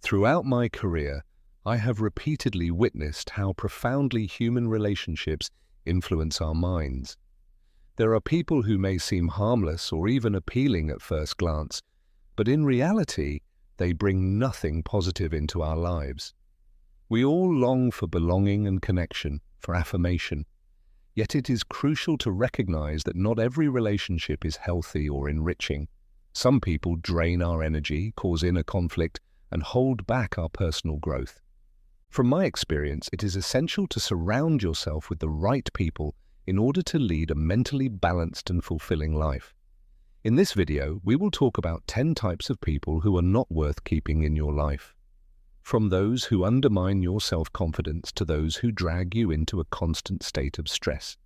Throughout my career, I have repeatedly witnessed how profoundly human relationships influence our minds. There are people who may seem harmless or even appealing at first glance, but in reality, they bring nothing positive into our lives. We all long for belonging and connection, for affirmation. Yet it is crucial to recognize that not every relationship is healthy or enriching. Some people drain our energy, cause inner conflict, and hold back our personal growth. From my experience, it is essential to surround yourself with the right people in order to lead a mentally balanced and fulfilling life. In this video, we will talk about 10 types of people who are not worth keeping in your life. From those who undermine your self-confidence to those who drag you into a constant state of stress.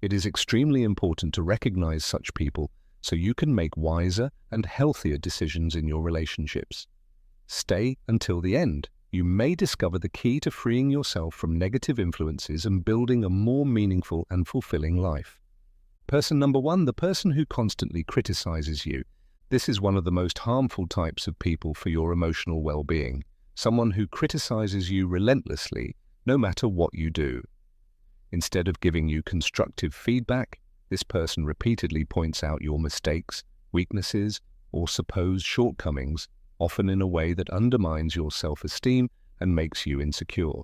It is extremely important to recognize such people so you can make wiser and healthier decisions in your relationships. Stay until the end. You may discover the key to freeing yourself from negative influences and building a more meaningful and fulfilling life. Person number 1, the person who constantly criticizes you. This is one of the most harmful types of people for your emotional well-being. Someone who criticizes you relentlessly, no matter what you do. Instead of giving you constructive feedback, this person repeatedly points out your mistakes, weaknesses, or supposed shortcomings, often in a way that undermines your self-esteem and makes you insecure.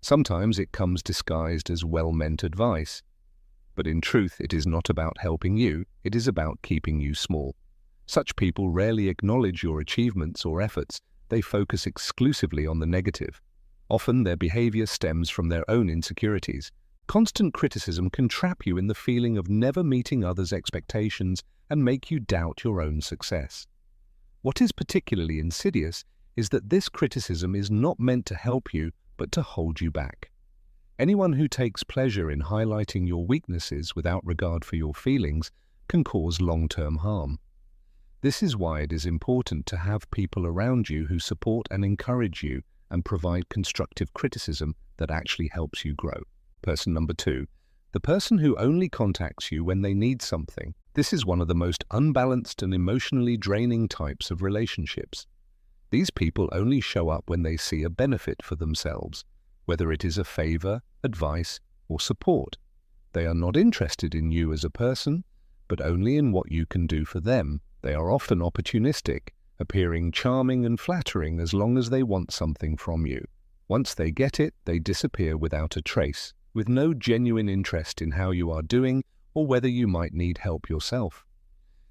Sometimes it comes disguised as well-meant advice, but in truth it is not about helping you, it is about keeping you small. Such people rarely acknowledge your achievements or efforts. They focus exclusively on the negative. Often their behavior stems from their own insecurities. Constant criticism can trap you in the feeling of never meeting others' expectations and make you doubt your own success. What is particularly insidious is that this criticism is not meant to help you, but to hold you back. Anyone who takes pleasure in highlighting your weaknesses without regard for your feelings can cause long-term harm. This is why it is important to have people around you who support and encourage you and provide constructive criticism that actually helps you grow. Person number 2, the person who only contacts you when they need something. This is one of the most unbalanced and emotionally draining types of relationships. These people only show up when they see a benefit for themselves, whether it is a favor, advice, or support. They are not interested in you as a person, but only in what you can do for them. They are often opportunistic, appearing charming and flattering as long as they want something from you. Once they get it, they disappear without a trace, with no genuine interest in how you are doing or whether you might need help yourself.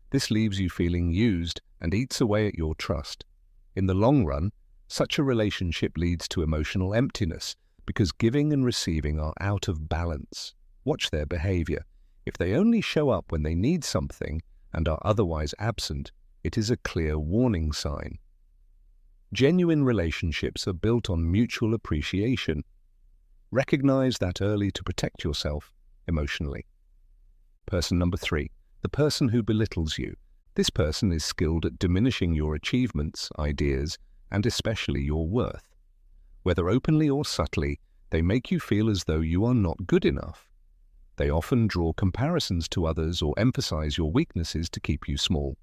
This leaves you feeling used and eats away at your trust. In the long run, such a relationship leads to emotional emptiness because giving and receiving are out of balance. Watch their behavior. If they only show up when they need something and are otherwise absent, it is a clear warning sign. Genuine relationships are built on mutual appreciation. Recognize that early to protect yourself emotionally. Person number 3, the person who belittles you. This person is skilled at diminishing your achievements, ideas, and especially your worth. Whether openly or subtly, they make you feel as though you are not good enough. They often draw comparisons to others or emphasize your weaknesses to keep you small.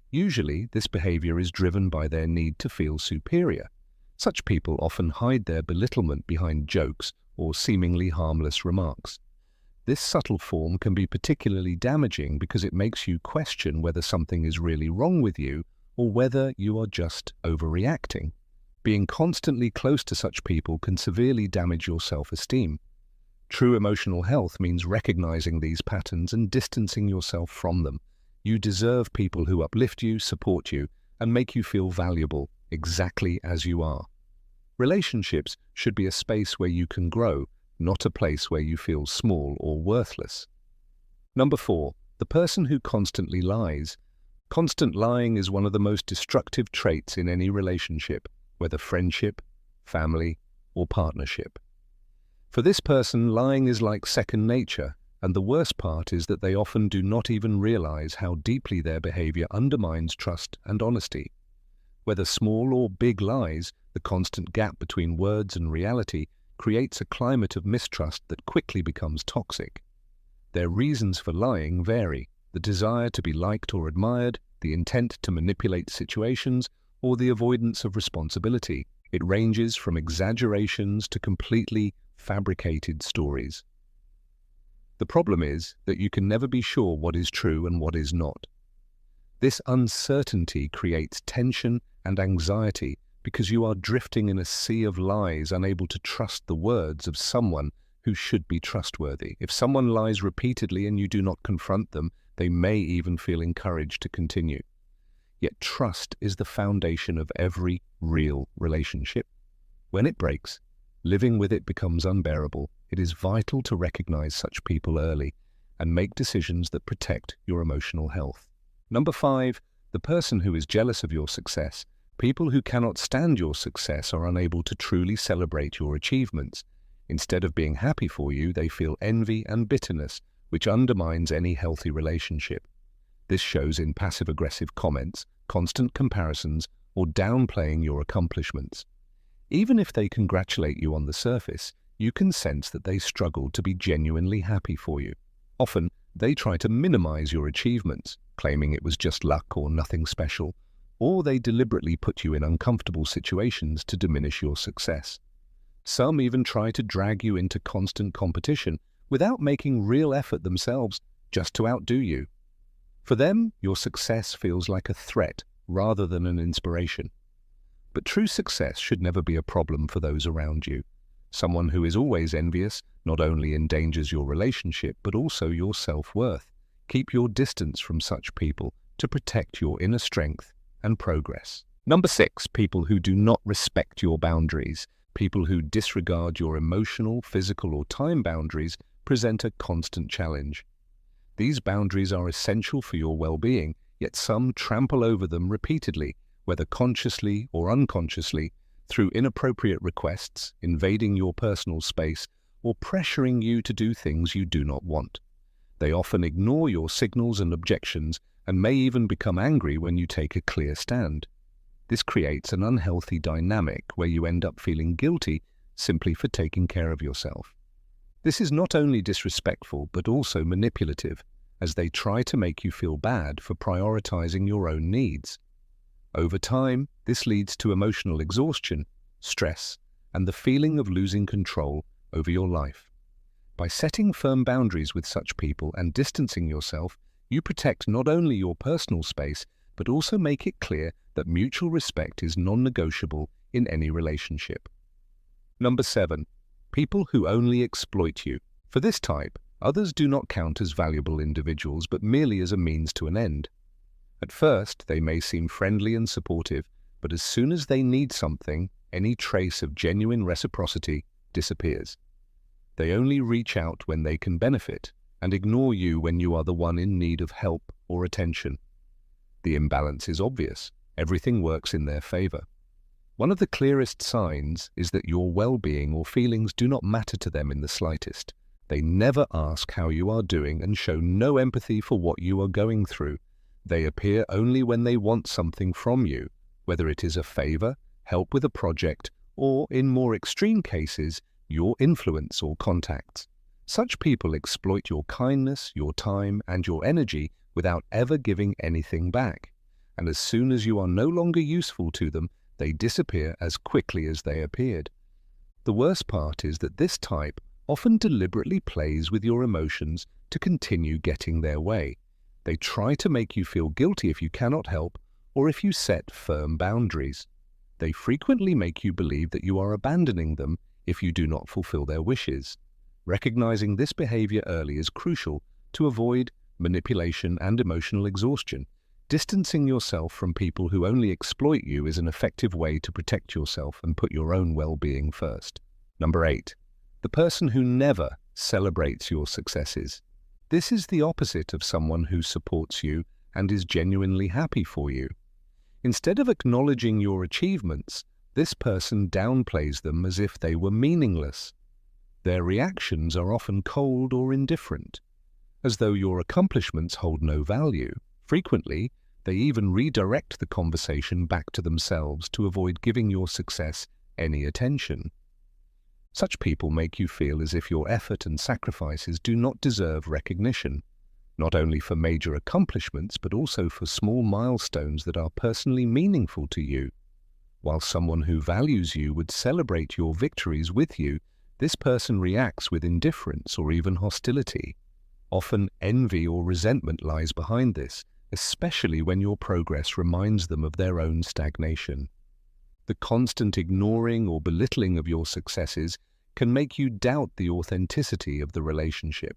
Usually, this behavior is driven by their need to feel superior. Such people often hide their belittlement behind jokes or seemingly harmless remarks. This subtle form can be particularly damaging because it makes you question whether something is really wrong with you or whether you are just overreacting. Being constantly close to such people can severely damage your self-esteem. True emotional health means recognizing these patterns and distancing yourself from them. You deserve people who uplift you, support you, and make you feel valuable exactly as you are. Relationships should be a space where you can grow, not a place where you feel small or worthless. Number 4, the person who constantly lies. Constant lying is one of the most destructive traits in any relationship, whether friendship, family, or partnership. For this person, lying is like second nature, and the worst part is that they often do not even realize how deeply their behavior undermines trust and honesty. Whether small or big lies, the constant gap between words and reality creates a climate of mistrust that quickly becomes toxic. Their reasons for lying vary: the desire to be liked or admired, the intent to manipulate situations, or the avoidance of responsibility. It ranges from exaggerations to completely fabricated stories. The problem is that you can never be sure what is true and what is not. This uncertainty creates tension and anxiety because you are drifting in a sea of lies, unable to trust the words of someone who should be trustworthy. If someone lies repeatedly and you do not confront them, they may even feel encouraged to continue. Yet trust is the foundation of every real relationship. When it breaks, living with it becomes unbearable. It is vital to recognize such people early and make decisions that protect your emotional health. Number 5, the person who is jealous of your success. People who cannot stand your success are unable to truly celebrate your achievements. Instead of being happy for you, they feel envy and bitterness, which undermines any healthy relationship. This shows in passive-aggressive comments, constant comparisons, or downplaying your accomplishments. Even if they congratulate you on the surface, you can sense that they struggle to be genuinely happy for you. Often, they try to minimize your achievements, claiming it was just luck or nothing special, or they deliberately put you in uncomfortable situations to diminish your success. Some even try to drag you into constant competition without making real effort themselves, just to outdo you. For them, your success feels like a threat rather than an inspiration. But true success should never be a problem for those around you. Someone who is always envious not only endangers your relationship, but also your self-worth. Keep your distance from such people to protect your inner strength and progress. Number 6, people who do not respect your boundaries. People who disregard your emotional, physical, or time boundaries present a constant challenge. These boundaries are essential for your well-being, yet some trample over them repeatedly, whether consciously or unconsciously, through inappropriate requests, invading your personal space, or pressuring you to do things you do not want. They often ignore your signals and objections and may even become angry when you take a clear stand. This creates an unhealthy dynamic where you end up feeling guilty simply for taking care of yourself. This is not only disrespectful but also manipulative, as they try to make you feel bad for prioritizing your own needs. Over time, this leads to emotional exhaustion, stress, and the feeling of losing control over your life. By setting firm boundaries with such people and distancing yourself, you protect not only your personal space, but also make it clear that mutual respect is non-negotiable in any relationship. Number 7, people who only exploit you. For this type, others do not count as valuable individuals, but merely as a means to an end. At first, they may seem friendly and supportive, but as soon as they need something, any trace of genuine reciprocity disappears. They only reach out when they can benefit, and ignore you when you are the one in need of help or attention. The imbalance is obvious. Everything works in their favor. One of the clearest signs is that your well-being or feelings do not matter to them in the slightest. They never ask how you are doing and show no empathy for what you are going through. They appear only when they want something from you, whether it is a favor, help with a project, or, in more extreme cases, your influence or contacts. Such people exploit your kindness, your time, and your energy without ever giving anything back. And as soon as you are no longer useful to them, they disappear as quickly as they appeared. The worst part is that this type often deliberately plays with your emotions to continue getting their way. They try to make you feel guilty if you cannot help or if you set firm boundaries. They frequently make you believe that you are abandoning them if you do not fulfill their wishes. Recognizing this behavior early is crucial to avoid manipulation and emotional exhaustion. Distancing yourself from people who only exploit you is an effective way to protect yourself and put your own well-being first. Number 8, the person who never celebrates your successes. This is the opposite of someone who supports you and is genuinely happy for you. Instead of acknowledging your achievements, this person downplays them as if they were meaningless. Their reactions are often cold or indifferent, as though your accomplishments hold no value. Frequently, they even redirect the conversation back to themselves to avoid giving your success any attention. Such people make you feel as if your effort and sacrifices do not deserve recognition. not only for major accomplishments, but also for small milestones that are personally meaningful to you. While someone who values you would celebrate your victories with you, this person reacts with indifference or even hostility. Often envy or resentment lies behind this, especially when your progress reminds them of their own stagnation. The constant ignoring or belittling of your successes can make you doubt the authenticity of the relationship.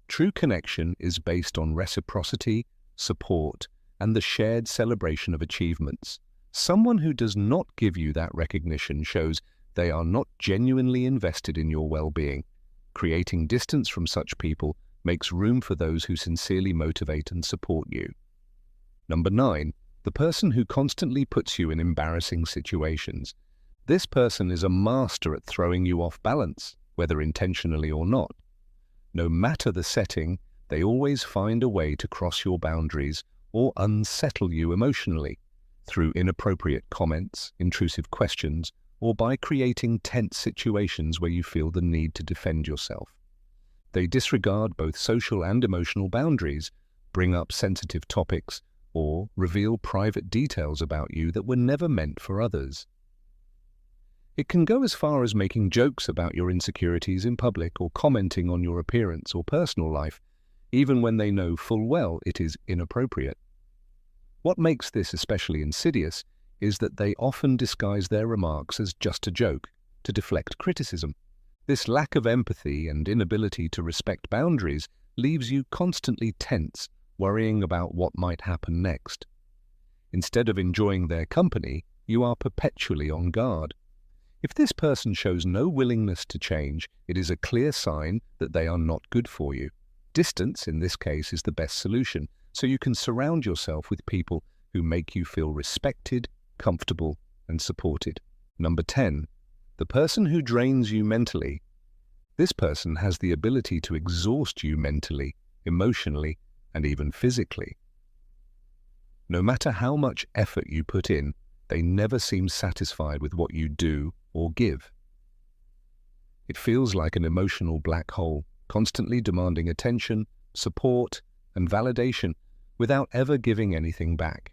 True connection is based on reciprocity, support, and the shared celebration of achievements. Someone who does not give you that recognition shows they are not genuinely invested in your well-being. Creating distance from such people makes room for those who sincerely motivate and support you. Number 9. The person who constantly puts you in embarrassing situations. This person is a master at throwing you off balance, whether intentionally or not. No matter the setting, they always find a way to cross your boundaries or unsettle you emotionally, through inappropriate comments, intrusive questions, or by creating tense situations where you feel the need to defend yourself. They disregard both social and emotional boundaries, bring up sensitive topics, or reveal private details about you that were never meant for others. It can go as far as making jokes about your insecurities in public or commenting on your appearance or personal life, even when they know full well it is inappropriate. What makes this especially insidious is that they often disguise their remarks as just a joke to deflect criticism. This lack of empathy and inability to respect boundaries leaves you constantly tense, worrying about what might happen next. Instead of enjoying their company, you are perpetually on guard. If this person shows no willingness to change, it is a clear sign that they are not good for you. Distance, in this case, is the best solution, so you can surround yourself with people who make you feel respected, comfortable, and supported. Number 10. The person who drains you mentally. This person has the ability to exhaust you mentally, emotionally, and even physically. No matter how much effort you put in, they never seem satisfied with what you do or give. It feels like an emotional black hole, constantly demanding attention, support, and validation without ever giving anything back.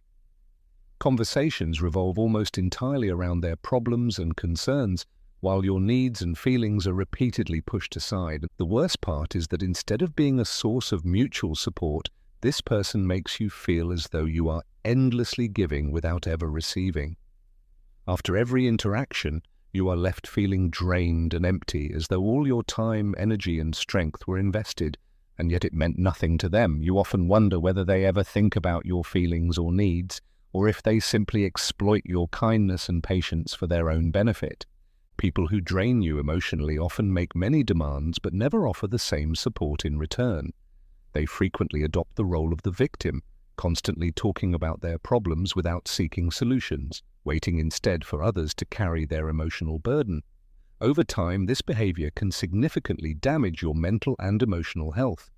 Conversations revolve almost entirely around their problems and concerns, while your needs and feelings are repeatedly pushed aside. The worst part is that instead of being a source of mutual support, this person makes you feel as though you are endlessly giving without ever receiving. After every interaction, you are left feeling drained and empty, as though all your time, energy, and strength were invested, and yet it meant nothing to them. You often wonder whether they ever think about your feelings or needs, or if they simply exploit your kindness and patience for their own benefit. People who drain you emotionally often make many demands but never offer the same support in return. They frequently adopt the role of the victim, constantly talking about their problems without seeking solutions, waiting instead for others to carry their emotional burden. Over time, this behavior can significantly damage your mental and emotional health.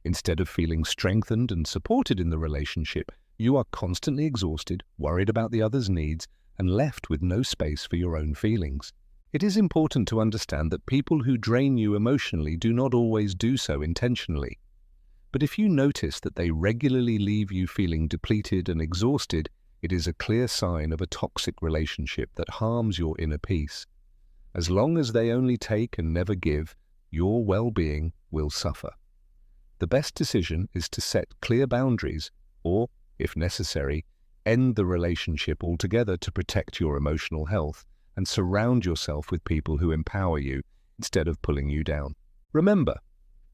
Instead of feeling strengthened and supported in the relationship, you are constantly exhausted, worried about the other's needs, and left with no space for your own feelings. It is important to understand that people who drain you emotionally do not always do so intentionally. But if you notice that they regularly leave you feeling depleted and exhausted, it is a clear sign of a toxic relationship that harms your inner peace. As long as they only take and never give, your well-being will suffer. The best decision is to set clear boundaries, or, if necessary, end the relationship altogether to protect your emotional health and surround yourself with people who empower you instead of pulling you down. Remember,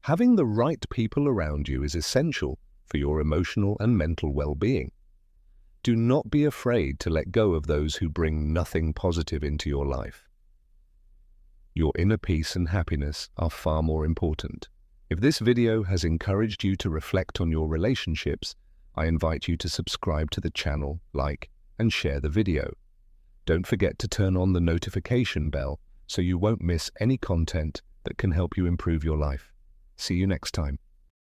having the right people around you is essential for your emotional and mental well-being. Do not be afraid to let go of those who bring nothing positive into your life. Your inner peace and happiness are far more important. If this video has encouraged you to reflect on your relationships, I invite you to subscribe to the channel, like, and share the video. Don't forget to turn on the notification bell so you won't miss any content that can help you improve your life. See you next time.